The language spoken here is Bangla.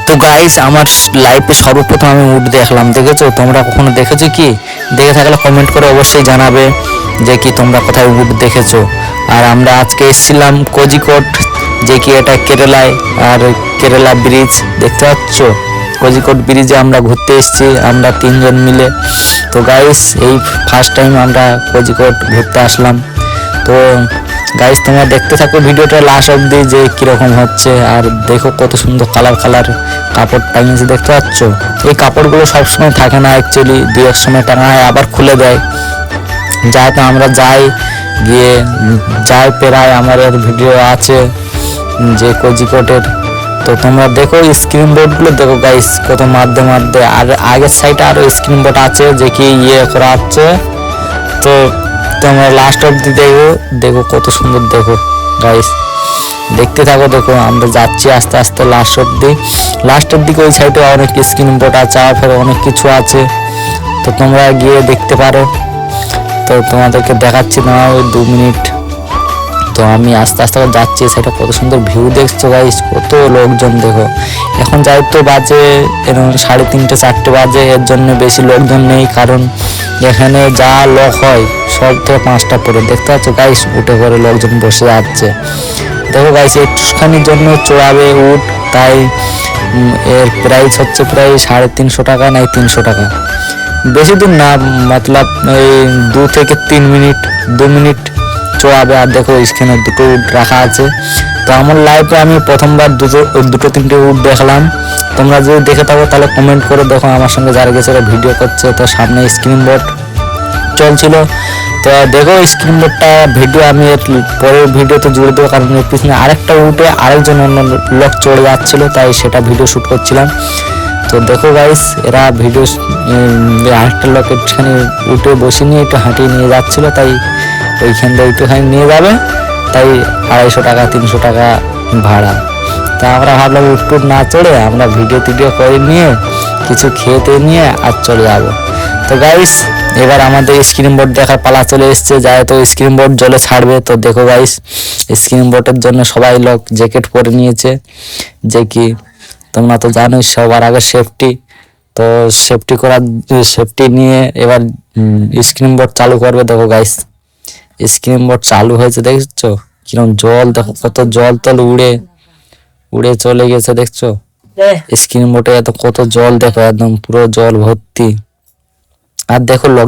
তো গাইস আমার লাইফে সর্বপ্রথম আমি উট দেখলাম, দেখেছো? তোমরা কখনো দেখেছো কি? দেখে থাকলে কমেন্ট করে অবশ্যই জানাবে যে কি তোমরা কোথায় উট দেখেছো। আর আমরা আজকে এসেছিলাম কোজিকোড, যে কি এটা কেরালায়, আর কেরালা ব্রিজ দেখতে পাচ্ছ। কোজিকোড ব্রিজে আমরা ঘুরতে এসেছি, আমরা 3 জন মিলে। তো গাইস এই ফার্স্ট টাইম আমরা কোজিকোড ঘুরতে আসলাম। তো গাইস তোমরা দেখতে থাকো ভিডিওটা লাস্ট অবধি যে কিরকম হচ্ছে। আর দেখো কত সুন্দর কালার কালার কাপড় টাঙিয়েছে, দেখতে পাচ্ছ। এই কাপড়গুলো সবসময় থাকে না, অ্যাকচুয়ালি দুই এক সময় টাঙায় আবার খুলে দেয়। যাতে আমরা যাই, গিয়ে যাই প্রায় আমার এর ভিডিও আছে যে কোজিকোটের। তো তোমরা দেখো স্ক্রিন বোর্ডগুলো দেখো গাইস, কত মাধ্যে মাধ্যে। আর আগের সাইডে আরো স্ক্রিন বোর্ড আছে যে কি করা হচ্ছে। তো তোমরা লাস্ট অবধি দেখো, দেখো কত সুন্দর। দেখো গাইস দেখতে থাকো, দেখো আমরা যাচ্ছি আস্তে আস্তে লাস্টের দিকে ওই সাইডে অনেক স্ক্রিন বোর্ড আছে, আর ফের অনেক কিছু আছে। তো তোমরা গিয়ে দেখতে পারো। তো তোমাদেরকে দেখাচ্ছি না ওই 2 মিনিট। তো আমি আস্তে আস্তে যাচ্ছি, সেটা কত সুন্দর ভিউ দেখছো গাইস, কত লোকজন। দেখো এখন যাই তো বাজে এরকম 3:30 4টে বাজে, এর জন্য বেশি লোকজন নেই, কারণ এখানে যা লোক হয় সব থেকে 5টা পরে। দেখতে পাচ্ছ গাইস উঠে করে লোকজন বসে যাচ্ছে। দেখো গাইস একটুখানির জন্য চড়াবে উঠ, তাই এর প্রাইস হচ্ছে প্রায় 350 টাকা, নাই 300 টাকা। বেশি দূর না, মতলব এই 2 থেকে 3 মিনিট, 2 মিনিট চড়াবে। আর দেখো স্ক্রিনে 2টো উট রাখা আছে। তো আমার লাইফে আমি প্রথমবার দুটো 3টে উট দেখলাম। তোমরা যদি দেখে থাকো তাহলে কমেন্ট করে দেখো। আমার সঙ্গে যারা গেছে ভিডিও করছে, তো সামনে স্ক্রিন বোর্ড চলছিল। তো দেখো স্ক্রিন বোর্ডটা ভিডিও আমি পরের ভিডিওতে জুড়ে দেবো, কারণ এর পিছনে আরেকটা উঠে আরেকজন অন্য লোক চড়ে যাচ্ছিল, তাই সেটা ভিডিও শ্যুট করছিলাম। তো দেখো গাইস এরা ভিডিও আরেকটা লোক একটুখানি উঠে বসে নিয়ে একটু হাঁটিয়ে নিয়ে যাচ্ছিল, তাই ওইখান থেকে একটুখানি নিয়ে যাবে, তাই 250 টাকা 300 টাকা ভাড়া। তা আমরা ভাবলাম উঠটুট না চড়ে আমরা ভিডিও টিডিও করে নিয়ে কিছু খেতে নিয়ে আর চলে যাবো। তো গাইস এবার আমাদের স্ক্রিন বোর্ড দেখার পালা চলে এসছে, যায় তো স্ক্রিন বোর্ড জলে ছাড়বে। তো দেখো গাইস স্ক্রিন বোর্ডের জন্য সবাই লোক জ্যাকেট পরে নিয়েছে, যে কি তোমরা তো জানোই সবার আগে সেফটি। তো সেফটি নিয়ে এবার স্ক্রিন বোর্ড চালু করবে। দেখো গাইস স্ক্রিন বোর্ড চালু হয়েছে, দেখছো কিরকম জল, দেখো কত জল তল উড়ে উড়ে চলে গেছে, দেখছো স্ক্রিন বোর্ডে এত কত জল, দেখো একদম পুরো জল ভর্তি। আর দেখো লোক